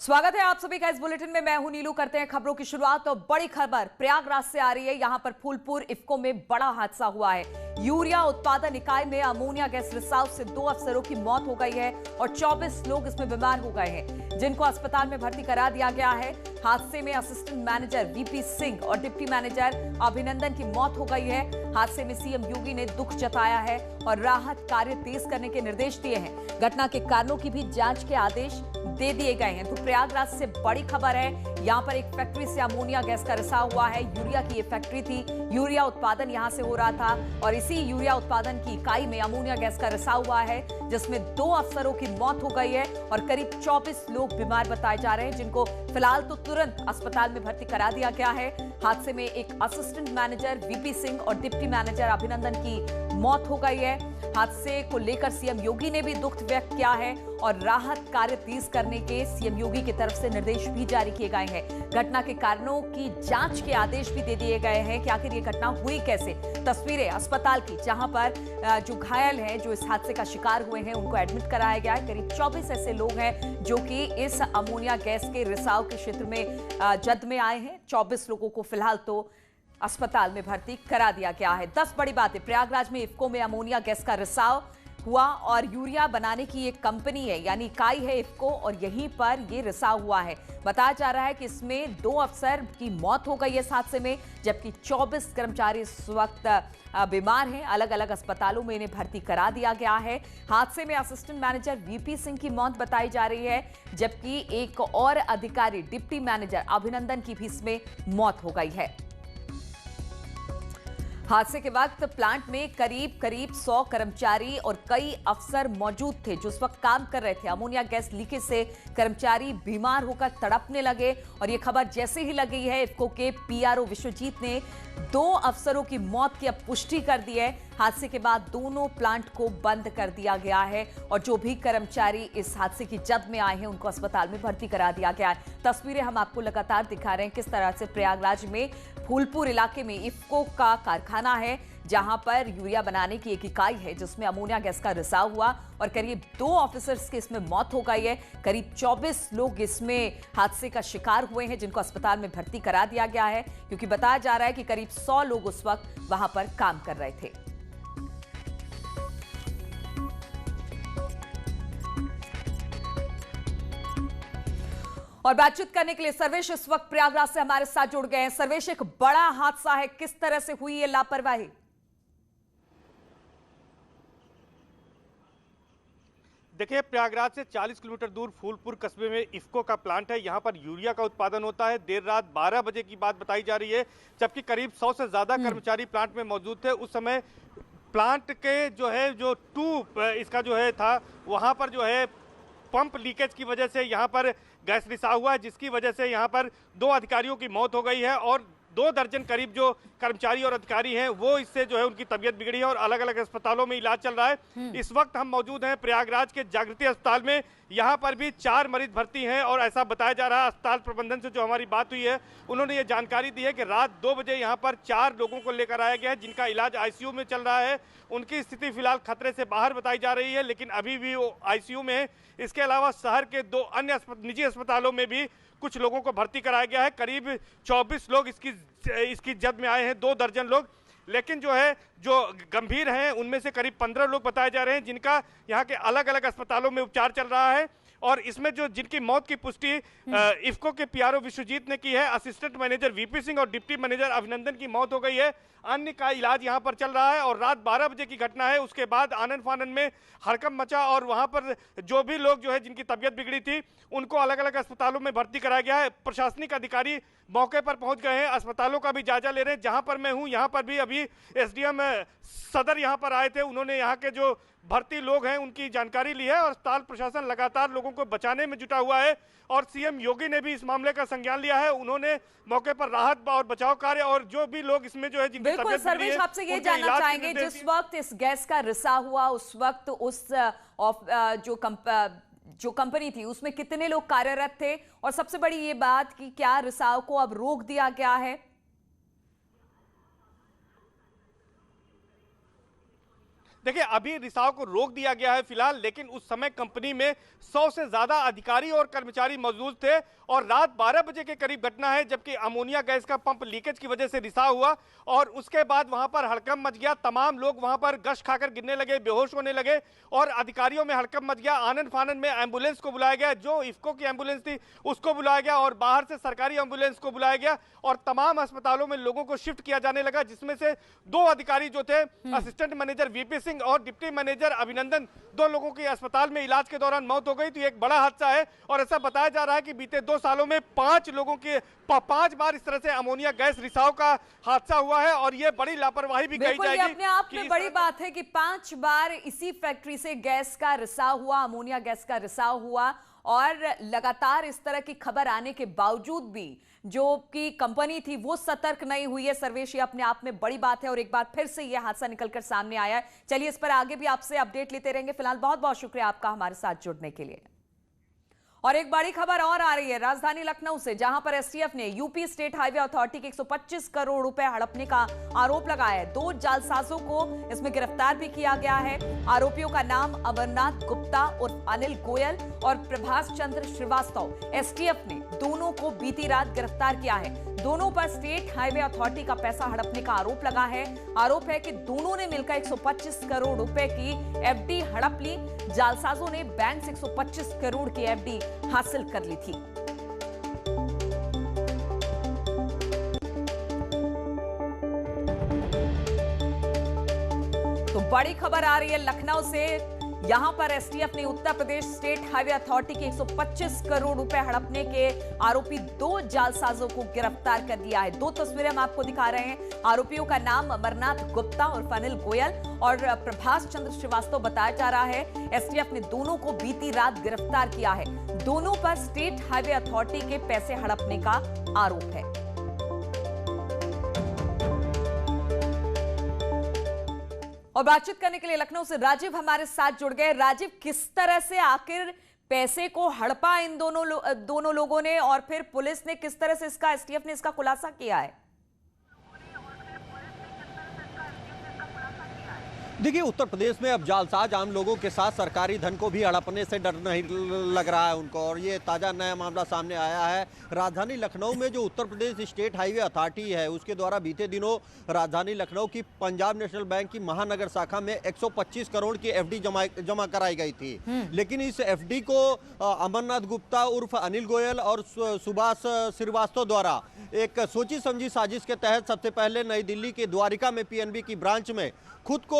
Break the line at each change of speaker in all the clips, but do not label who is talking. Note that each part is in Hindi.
स्वागत है आप सभी का इस बुलेटिन में। मैं हूं नीलू। करते हैं खबरों की शुरुआत। तो बड़ी खबर प्रयागराज से आ रही है। यहां पर फूलपुर इफ्को में बड़ा हादसा हुआ है। यूरिया उत्पादन इकाई में अमोनिया गैस रिसाव से 2 अफसरों की मौत हो गई है और 24 लोग इसमें बीमार हो गए हैं, जिनको अस्पताल में भर्ती करा दिया गया है। हादसे में असिस्टेंट मैनेजर वीपी सिंह और डिप्टी मैनेजर अभिनंदन की मौत हो गई है। हादसे में सीएम योगी ने दुख जताया है और राहत कार्य तेज करने के निर्देश दिए हैं। घटना के कारणों की भी जांच के आदेश दे दिए गए हैं। तो प्रयागराज से बड़ी खबर है। यहां पर एक फैक्ट्री से अमोनिया गैस का रिसाव हुआ है। यूरिया की ये फैक्ट्री थी, यूरिया उत्पादन यहां से हो रहा था और इसी यूरिया उत्पादन की इकाई में अमोनिया गैस का रिसाव हुआ है, जिसमें 2 अफसरों की मौत हो गई है और करीब 24 लोग बीमार बताए जा रहे हैं, जिनको फिलहाल तो तुरंत अस्पताल में भर्ती करा दिया गया है। हादसे में एक असिस्टेंट मैनेजर वीपी सिंह और डिप्टी मैनेजर अभिनंदन की मौत हो गई है। हादसे को लेकर सीएम योगी ने भी दुख व्यक्त किया है और राहत कार्य तेज करने के सीएम योगी की तरफ से निर्देश भी जारी किए गए हैं। घटना के कारणों की जांच के आदेश भी दे दिए गए हैं कि आखिर ये घटना हुई कैसे। तस्वीरें अस्पताल की, जहां पर जो घायल हैं, जो इस हादसे का शिकार हुए हैं, उनको एडमिट कराया गया है। करीब 24 ऐसे लोग हैं जो कि इस अमोनिया गैस के रिसाव के क्षेत्र में जद में आए हैं। 24 लोगों को फिलहाल तो अस्पताल में भर्ती करा दिया गया है। 10 बड़ी बातें। प्रयागराज में इफ्को में अमोनिया गैस का रिसाव हुआ और यूरिया बनाने की एक कंपनी है, यानी इकाई है इफ्को, और यहीं पर ये रिसाव हुआ है। बताया जा रहा है कि इसमें 2 अफसर की मौत हो गई है इस हादसे में, जबकि 24 कर्मचारी इस वक्त बीमार हैं। अलग अलग अस्पतालों में इन्हें भर्ती करा दिया गया है। हादसे में असिस्टेंट मैनेजर वीपी सिंह की मौत बताई जा रही है, जबकि एक और अधिकारी डिप्टी मैनेजर अभिनंदन की भी इसमें मौत हो गई है। हादसे के वक्त प्लांट में करीब 100 कर्मचारी और कई अफसर मौजूद थे जो उस वक्त काम कर रहे थे। अमोनिया गैस लीकेज से कर्मचारी बीमार होकर तड़पने लगे और यह खबर जैसे ही लगी है, इफ्को के पीआरओ विश्वजीत ने 2 अफसरों की मौत की अब पुष्टि कर दी है। हादसे के बाद दोनों प्लांट को बंद कर दिया गया है और जो भी कर्मचारी इस हादसे की जद में आए हैं, उनको अस्पताल में भर्ती करा दिया गया है। तस्वीरें हम आपको लगातार दिखा रहे हैं किस तरह से प्रयागराज में फूलपुर इलाके में इफ्को का कारखाना है, जहां पर यूरिया बनाने की एक इकाई है जिसमें अमोनिया गैस का रिसाव हुआ और करीब 2 ऑफिसर्स की इसमें मौत हो गई है। करीब 24 लोग इसमें हादसे का शिकार हुए हैं, जिनको अस्पताल में भर्ती करा दिया गया है, क्योंकि बताया जा रहा है कि करीब 100 लोग उस वक्त वहां पर काम कर रहे थे। और बातचीत करने के लिए सर्वेश इस वक्त प्रयागराज से हमारे साथ जुड़ गए हैं। सर्वेश, एक बड़ा हादसा है, किस तरह से हुई ये लापरवाही?
देखिए, प्रयागराज से 40 किलोमीटर दूर फूलपुर कस्बे में इफ्को का प्लांट है। यहाँ पर यूरिया का उत्पादन होता है। देर रात 12 बजे की बात बताई जा रही है, जबकि करीब 100 से ज्यादा कर्मचारी प्लांट में मौजूद थे। उस समय प्लांट के जो ट्यूब इसका था, वहाँ पर पंप लीकेज की वजह से यहाँ पर गैस रिसाव हुआ है, जिसकी वजह से यहाँ पर 2 अधिकारियों की मौत हो गई है और 2 दर्जन करीब जो कर्मचारी और अधिकारी हैं, वो इससे उनकी तबीयत बिगड़ी है और अलग अलग अस्पतालों में इलाज चल रहा है। इस वक्त हम मौजूद हैं प्रयागराज के जागृति अस्पताल में। यहाँ पर भी 4 मरीज भर्ती हैं और ऐसा बताया जा रहा है। अस्पताल प्रबंधन से जो हमारी बात हुई है, उन्होंने ये जानकारी दी है कि रात 2 बजे यहाँ पर 4 लोगों को लेकर आया गया है, जिनका इलाज आईसीयू में चल रहा है। उनकी स्थिति फिलहाल खतरे से बाहर बताई जा रही है, लेकिन अभी भी वो आईसीयू में है। इसके अलावा शहर के 2 अन्य निजी अस्पतालों में भी कुछ लोगों को भर्ती कराया गया है। करीब 24 लोग इसकी जद में आए हैं, 2 दर्जन लोग। लेकिन जो गंभीर हैं, उनमें से करीब 15 लोग बताए जा रहे हैं, जिनका यहाँ के अलग अलग अस्पतालों में उपचार चल रहा है। और इसमें जिनकी मौत की पुष्टि इफ्को के पीआरओ विश्वजीत ने की है। असिस्टेंट मैनेजर वीपी सिंह और डिप्टी मैनेजर अभिनंदन की मौत हो गई है। अन्य का इलाज यहाँ पर चल रहा है और रात 12 बजे की घटना है। उसके बाद आनन फानन में हड़कंप मचा और वहाँ पर जो भी लोग जिनकी तबीयत बिगड़ी थी, उनको अलग अलग अस्पतालों में भर्ती कराया गया है। प्रशासनिक अधिकारी मौके पर पहुंच गए हैं, अस्पतालों का भी जायजा ले रहे हैं। जहां पर मैं हूं, यहां पर भी अभी एसडीएम सदर यहां पर आए थे। उन्होंने यहां के जो भर्ती लोग हैं, उनकी जानकारी ली है और अस्पताल प्रशासन लगातार लोगों को बचाने में जुटा हुआ है और सीएम योगी ने भी इस मामले का संज्ञान लिया है। उन्होंने मौके पर राहत और बचाव कार्य और जो भी लोग इसमें जिनकी
बिल्कुल सर्वेश, आपसे ये जानना चाहेंगे, जिस वक्त इस गैस का रिसाव हुआ, उस वक्त उस जो कंपनी थी उसमें कितने लोग कार्यरत थे, और सबसे बड़ी ये बात कि क्या रिसाव को अब रोक दिया गया है?
देखिए अभी रिसाव को रोक दिया गया है फिलहाल, लेकिन उस समय कंपनी में 100 से ज्यादा अधिकारी और कर्मचारी मौजूद थे और रात 12 बजे के करीब घटना है, जबकि अमोनिया गैस का पंप लीकेज की वजह से रिसाव हुआ और उसके बाद वहां पर हड़कंप मच गया। तमाम लोग वहां पर गश खाकर गिरने लगे, बेहोश होने लगे और अधिकारियों में हड़कंप मच गया। आनन फानन में एम्बुलेंस को बुलाया गया, जो इफ्को की एम्बुलेंस थी उसको बुलाया गया और बाहर से सरकारी एम्बुलेंस को बुलाया गया और तमाम अस्पतालों में लोगों को शिफ्ट किया जाने लगा, जिसमें से 2 अधिकारी जो थे, असिस्टेंट मैनेजर वीपी सिंह और डिप्टी मैनेजर अभिनंदन, 2 लोगों की अस्पताल में इलाज के दौरान मौत हो गई। तो एक बड़ा हादसा है और ऐसा बताया जा रहा है कि बीते 2 सालों में 5 लोगों के 5 बार इस तरह से अमोनिया गैस रिसाव का हादसा हुआ है और ये बड़ी लापरवाही भी कही जाएगी।
अपने आप में बड़ी बात है कि 5 बार इसी फैक्ट्री से गैस का रिसाव हुआ, अमोनिया गैस का रिसाव हुआ और लगातार इस तरह की खबर आने के बावजूद भी जो कि कंपनी थी वो सतर्क नहीं हुई है। सर्वेश, ये अपने आप में बड़ी बात है और एक बार फिर से ये हादसा निकलकर सामने आया है। चलिए इस पर आगे भी आपसे अपडेट लेते रहेंगे। फिलहाल बहुत बहुत शुक्रिया आपका हमारे साथ जुड़ने के लिए। और एक बड़ी खबर और आ रही है राजधानी लखनऊ से, जहां पर एसटीएफ ने यूपी स्टेट हाईवे अथॉरिटी के 125 करोड़ रुपए हड़पने का आरोप लगाया है। 2 जालसाजों को इसमें गिरफ्तार भी किया गया है। आरोपियों का नाम अमरनाथ गुप्ता उर्फ अनिल गोयल और प्रभाष चंद्र श्रीवास्तव। एसटीएफ ने दोनों को बीती रात गिरफ्तार किया है। दोनों पर स्टेट हाईवे अथॉरिटी का पैसा हड़पने का आरोप लगा है। आरोप है कि दोनों ने मिलकर 125 करोड़ रुपए की एफडी हड़प ली। जालसाजों ने बैंक से 125 करोड़ की एफडी हासिल कर ली थी। तो बड़ी खबर आ रही है लखनऊ से, यहां पर एसटीएफ ने Uttar Pradesh state highway authority के 125 करोड़ रुपए हड़पने के आरोपी 2 जालसाजों को गिरफ्तार कर लिया है। 2 तस्वीरें हम आपको दिखा रहे हैं। आरोपियों का नाम अमरनाथ गुप्ता और अनिल गोयल और प्रभाष चंद्र श्रीवास्तव बताया जा रहा है। एसटीएफ ने दोनों को बीती रात गिरफ्तार किया है। दोनों पर स्टेट हाईवे अथॉरिटी के पैसे हड़पने का आरोप है। और बातचीत करने के लिए लखनऊ से राजीव हमारे साथ जुड़ गए। राजीव, किस तरह से आखिर पैसे को हड़पा इन दोनों लोगों ने और फिर पुलिस ने किस तरह से एसटीएफ ने इसका खुलासा किया है?
देखिए, उत्तर प्रदेश में अब जालसाज आम लोगों के साथ सरकारी धन को भी हड़पने से डर नहीं लग रहा है उनको, और ये ताज़ा नया मामला सामने आया है। राजधानी लखनऊ में जो Uttar Pradesh state highway authority है उसके द्वारा बीते दिनों राजधानी लखनऊ की पंजाब नेशनल बैंक की महानगर शाखा में 125 करोड़ की एफडी जमा कराई गई थी। लेकिन इस एफडी को अमरनाथ गुप्ता उर्फ अनिल गोयल और सुभाष श्रीवास्तव द्वारा एक सोची समझी साजिश के तहत सबसे पहले नई दिल्ली के द्वारिका में पीएनबी की ब्रांच में खुद को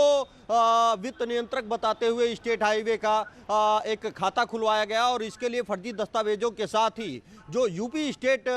वित्त नियंत्रक बताते हुए स्टेट हाईवे का एक खाता खुलवाया गया और इसके लिए फर्जी दस्तावेजों के साथ ही जो यूपी स्टेट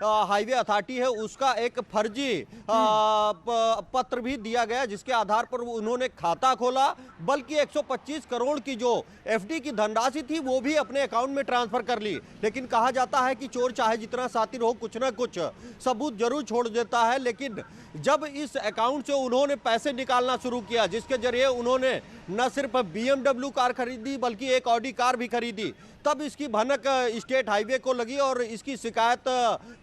हाईवे अथॉरिटी है उसका एक फर्जी पत्र भी दिया गया, जिसके आधार पर उन्होंने खाता खोला। बल्कि 125 करोड़ की जो एफडी की धनराशि थी वो भी अपने अकाउंट में ट्रांसफर कर ली। लेकिन कहा जाता है कि चोर चाहे जितना शातिर हो, कुछ ना कुछ सबूत जरूर छोड़ देता है। लेकिन जब इस अकाउंट से उन्होंने पैसे निकालना शुरू किया, जिसके जरिए उन्होंने न सिर्फ BMW कार खरीदी बल्कि एक ऑडी कार भी खरीदी, तब इसकी भनक स्टेट हाईवे को लगी और इसकी शिकायत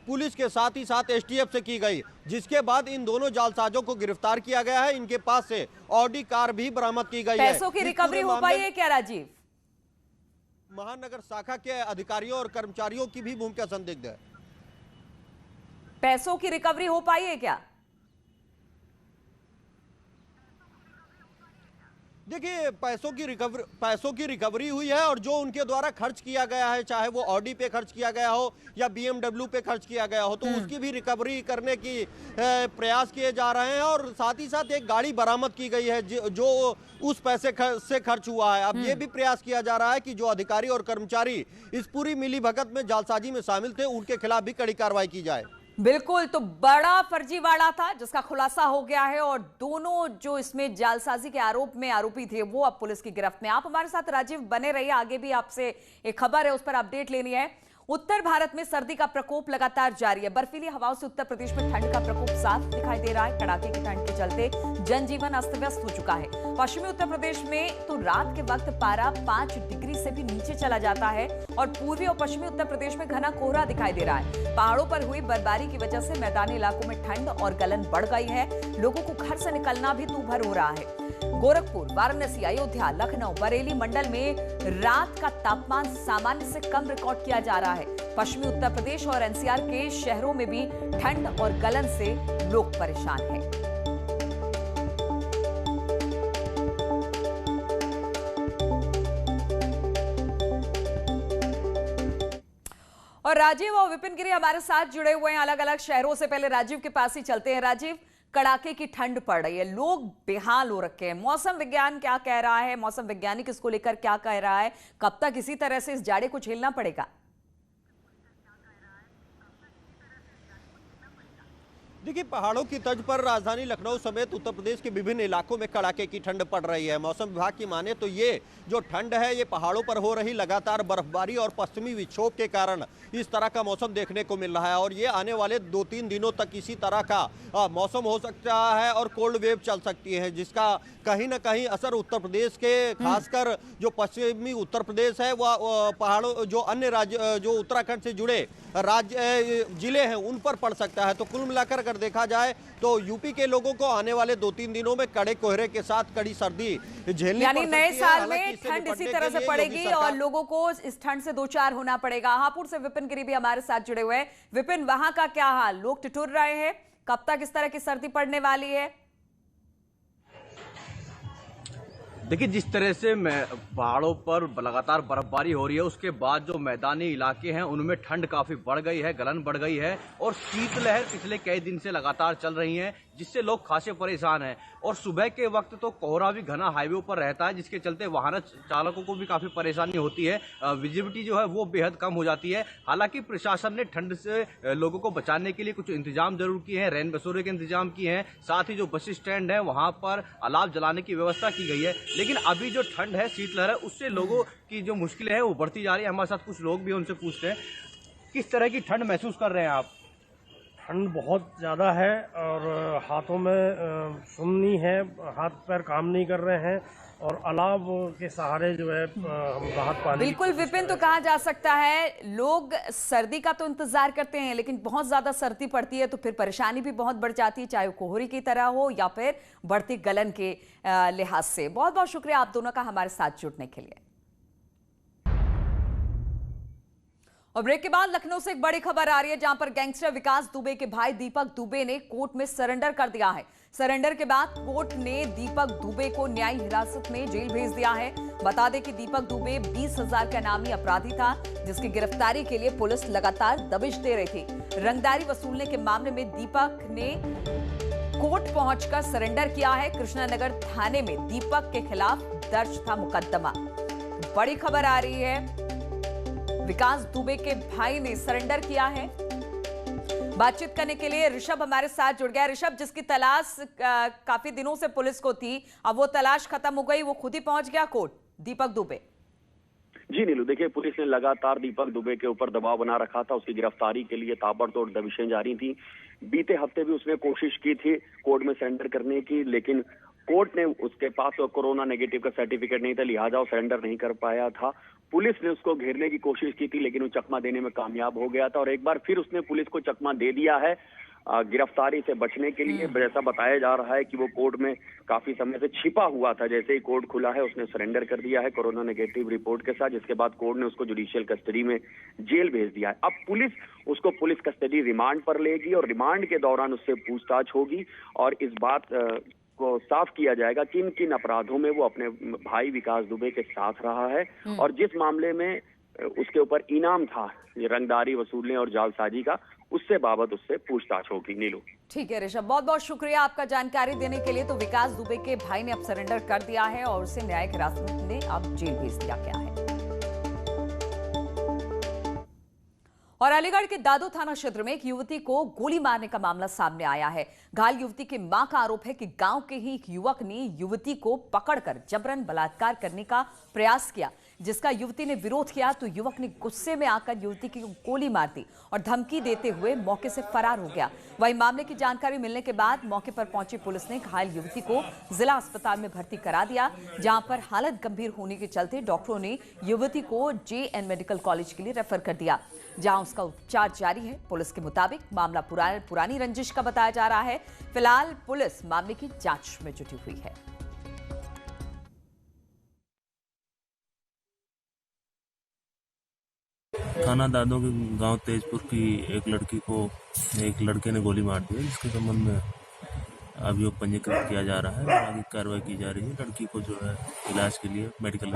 पुलिस के साथ ही साथ एसटीएफ से की गई, जिसके बाद इन दोनों जालसाजों को गिरफ्तार किया गया है। इनके पास से ऑडी कार भी बरामद की गई है।
पैसों की रिकवरी हो पाई है क्या राजीव?
महानगर शाखा के अधिकारियों और कर्मचारियों की भी भूमिका संदिग्ध है।
पैसों की रिकवरी हो पाई है क्या?
देखिए, पैसों की रिकवरी हुई है और जो उनके द्वारा खर्च किया गया है, चाहे वो ऑडी पे खर्च किया गया हो या BMW पे खर्च किया गया हो, तो उसकी भी रिकवरी करने की प्रयास किए जा रहे हैं। और साथ ही साथ एक गाड़ी बरामद की गई है जो उस पैसे से खर्च हुआ है। अब ये भी प्रयास किया जा रहा है कि जो अधिकारी और कर्मचारी इस पूरी मिलीभगत में जालसाजी में शामिल थे उनके खिलाफ भी कड़ी कार्रवाई की जाए।
बिल्कुल, तो बड़ा फर्जीवाड़ा था जिसका खुलासा हो गया है और दोनों जो इसमें जालसाजी के आरोप में आरोपी थे वो अब पुलिस की गिरफ्त में। आप हमारे साथ राजीव बने रहिए, आगे भी आपसे एक खबर है उस पर अपडेट लेनी है। उत्तर भारत में सर्दी का प्रकोप लगातार जारी है। बर्फीली हवाओं से उत्तर प्रदेश में ठंड का प्रकोप साफ दिखाई दे रहा है। कड़ाके की ठंड के चलते जनजीवन अस्त व्यस्त हो चुका है। पश्चिमी उत्तर प्रदेश में तो रात के वक्त पारा 5 डिग्री से भी नीचे चला जाता है और पूर्वी और पश्चिमी उत्तर प्रदेश में घना कोहरा दिखाई दे रहा है। पहाड़ों पर हुई बर्फबारी की वजह से मैदानी इलाकों में ठंड और गलन बढ़ गई है। लोगों को घर से निकलना भी दूभर हो रहा है। गोरखपुर, वाराणसी, अयोध्या, लखनऊ, बरेली मंडल में रात का तापमान सामान्य से कम रिकॉर्ड किया जा रहा है। पश्चिमी उत्तर प्रदेश और एनसीआर के शहरों में भी ठंड और गलन से लोग परेशान हैं। और राजीव और विपिन गिरी हमारे साथ जुड़े हुए हैं अलग अलग शहरों से। पहले राजीव के पास ही चलते हैं। राजीव, कड़ाके की ठंड पड़ रही है, लोग बेहाल हो रखे हैं। मौसम विज्ञान क्या कह रहा है? मौसम वैज्ञानिक इसको लेकर क्या कह रहा है? कब तक इसी तरह से इस जाड़े को झेलना पड़ेगा?
देखिए, पहाड़ों की तर्ज पर राजधानी लखनऊ समेत उत्तर प्रदेश के विभिन्न इलाकों में कड़ाके की ठंड पड़ रही है। मौसम विभाग की माने तो ये जो ठंड है ये पहाड़ों पर हो रही लगातार बर्फबारी और पश्चिमी विक्षोभ के कारण इस तरह का मौसम देखने को मिल रहा है और ये आने वाले 2-3 दिनों तक इसी तरह का मौसम हो सकता है और कोल्ड वेव चल सकती है, जिसका कहीं ना कहीं असर उत्तर प्रदेश के खासकर जो पश्चिमी उत्तर प्रदेश है वह पहाड़ों जो अन्य राज्य जो उत्तराखंड से जुड़े राज्य जिले हैं उन पर पड़ सकता है। तो कुल मिलाकर अगर देखा जाए तो यूपी के लोगों को आने वाले 2-3 दिनों में कड़े कोहरे के साथ कड़ी सर्दी झेलनी
यानी
पड़ सकती
नए
है।
साल में ठंड इसी तरह से पड़ेगी और लोगों को इस ठंड से दो चार होना पड़ेगा। हापुड़ से विपिन गिरी भी हमारे साथ जुड़े हुए हैं। विपिन, वहां का क्या हाल? लोग ठिठुर रहे हैं, कब तक इस तरह की सर्दी पड़ने वाली है?
देखिए, जिस तरह से पहाड़ों पर लगातार बर्फबारी हो रही है उसके बाद जो मैदानी इलाके हैं उनमें ठंड काफी बढ़ गई है, गलन बढ़ गई है और शीतलहर पिछले कई दिन से लगातार चल रही है, जिससे लोग खासे परेशान हैं। और सुबह के वक्त तो कोहरा भी घना हाईवे पर रहता है, जिसके चलते वाहन चालकों को भी काफी परेशानी होती है। विजिबिलिटी जो है वो बेहद कम हो जाती है। हालांकि प्रशासन ने ठंड से लोगों को बचाने के लिए कुछ इंतजाम जरूर किए हैं, रैन बसेरों के इंतजाम किए हैं, साथ ही जो बस स्टैंड है वहां पर अलाव जलाने की व्यवस्था की गई है। लेकिन अभी जो ठंड है, शीतलहर है, उससे लोगों की जो मुश्किलें हैं वो बढ़ती जा रही है। हमारे साथ कुछ लोग भी, उनसे पूछते हैं किस तरह की ठंड महसूस कर रहे हैं आप?
ठंड बहुत ज़्यादा है और हाथों में सुन्नी है, हाथ पैर काम नहीं कर रहे हैं और अलाव के सहारे जो है हम राहत पाने।
बिल्कुल विपिन, तो कहा जा सकता है लोग सर्दी का तो इंतजार करते हैं लेकिन बहुत ज्यादा सर्दी पड़ती है तो फिर परेशानी भी बहुत बढ़ जाती है, चाहे वो कोहरे की तरह हो या फिर बढ़ती गलन के लिहाज से। बहुत बहुत शुक्रिया आप दोनों का हमारे साथ जुड़ने के लिए। और ब्रेक के बाद लखनऊ से एक बड़ी खबर आ रही है जहां पर गैंगस्टर विकास दुबे के भाई दीपक दुबे ने कोर्ट में सरेंडर कर दिया है। सरेंडर के बाद कोर्ट ने दीपक दुबे को न्यायिक हिरासत में जेल भेज दिया है। बता दें कि दीपक दुबे 20,000 का इनामी अपराधी था जिसकी गिरफ्तारी के लिए पुलिस लगातार दबिश दे रही थी। रंगदारी वसूलने के मामले में दीपक ने कोर्ट पहुंचकर सरेंडर किया है। कृष्णानगर थाने में दीपक के खिलाफ दर्ज था मुकदमा। बड़ी खबर आ रही है, विकास दुबे के भाई ने सरेंडर किया है। बातचीत करने के लिए ऋषभ हमारे साथ जुड़ गया। ऋषभ, जिसकी तलाश काफी दिनों से पुलिस को थी, अब वो तलाश खत्म हो गई, वो खुद ही पहुंच गया कोर्ट, दीपक दुबे।
जी नीलू, देखिए पुलिस ने लगातार दीपक दुबे के ऊपर दबाव बना रखा था। उसकी गिरफ्तारी के लिए ताबड़तोड़ दबिशें जारी थी। बीते हफ्ते भी उसने कोशिश की थी कोर्ट में सरेंडर करने की, लेकिन कोर्ट ने उसके पास कोरोना नेगेटिव का सर्टिफिकेट नहीं था, लिहाजा वो सरेंडर नहीं कर पाया था। पुलिस ने उसको घेरने की कोशिश की थी लेकिन वो चकमा देने में कामयाब हो गया था और एक बार फिर उसने पुलिस को चकमा दे दिया है गिरफ्तारी से बचने के लिए। जैसा बताया जा रहा है कि वो कोर्ट में काफी समय से छिपा हुआ था। जैसे ही कोर्ट खुला है उसने सरेंडर कर दिया है कोरोना नेगेटिव रिपोर्ट के साथ, जिसके बाद कोर्ट ने उसको जुडिशियल कस्टडी में जेल भेज दिया है। अब पुलिस उसको पुलिस कस्टडी रिमांड पर लेगी और रिमांड के दौरान उससे पूछताछ होगी और इस बात को साफ किया जाएगा किन किन अपराधों में वो अपने भाई विकास दुबे के साथ रहा है और जिस मामले में उसके ऊपर इनाम था ये रंगदारी वसूलने और जालसाजी का, उससे बाबत उससे पूछताछ होगी। नीलू,
ठीक है ऋषभ, बहुत बहुत शुक्रिया आपका जानकारी देने के लिए। तो विकास दुबे के भाई ने अब सरेंडर कर दिया है और उसे न्यायिक हिरासत में अब जेल भेज दिया गया है। और अलीगढ़ के दादो थाना क्षेत्र में एक युवती को गोली मारने का मामला सामने आया है। घायल युवती की मां का आरोप है कि गांव के ही एक युवक ने युवती को पकड़कर जबरन बलात्कार करने का प्रयास किया, जिसका युवती ने विरोध किया तो युवक ने गुस्से में आकर युवती की गोली मार दी और धमकी देते हुए मौके से फरार हो गया। वहीं मामले की जानकारी मिलने के बाद मौके पर पहुंची पुलिस ने घायल युवती को जिला अस्पताल में भर्ती करा दिया, जहां पर हालत गंभीर होने के चलते डॉक्टरों ने युवती को JN मेडिकल कॉलेज के लिए रेफर कर दिया, जहां उसका उपचार जारी है। पुलिस के मुताबिक मामला पुरानी रंजिश का बताया जा रहा है। फिलहाल पुलिस मामले की जांच में जुटी हुई है।
थाना दादों के गांव तेजपुर की एक लड़की को एक लड़के ने गोली मार दी है, जिसके संबंध में अभियोग पंजीकृत किया जा रहा है और आगे कार्रवाई की जा रही है। लड़की को जो है इलाज के लिए मेडिकल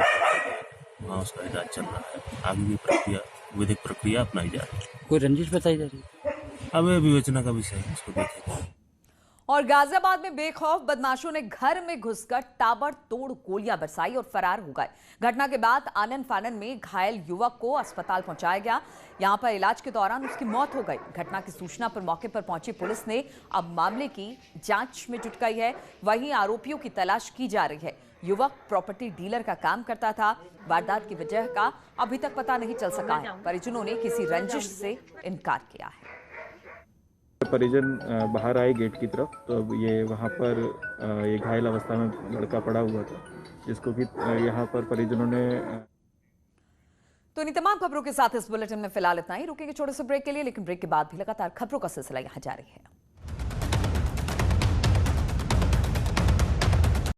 वहाँ उसका इलाज चल रहा है। आगे भी प्रक्रिया विधिक प्रक्रिया अपनाई जा रही है।
कोई रंजिश बताई जा रही है?
अब ये विवेचना का विषय है, इसको देखेंगे।
और गाजियाबाद में बेखौफ बदमाशों ने घर में घुसकर ताबड़तोड़ गोलियां बरसाई और फरार हो गए। घटना के बाद आनन फानन में घायल युवक को अस्पताल पहुंचाया गया। यहां पर इलाज के दौरान उसकी मौत हो गई। घटना की सूचना पर मौके पर पहुंची पुलिस ने अब मामले की जांच में जुट गई है। वहीं आरोपियों की तलाश की जा रही है। युवक प्रॉपर्टी डीलर का काम करता था। वारदात की वजह का अभी तक पता नहीं चल सका है। परिजनों ने किसी रंजिश से इनकार किया है।
परिजन बाहर आए गेट की तरफ, तो अब ये वहाँ पर ये घायल अवस्था में लड़का पड़ा हुआ था, जिसको कि यहाँ पर परिजनों ने।
तो इन तमाम खबरों के साथ इस बुलेटिन में फिलहाल इतना ही। रुकेंगे छोटे से ब्रेक के लिए, लेकिन ब्रेक के बाद भी लगातार खबरों का सिलसिला यहाँ जारी है।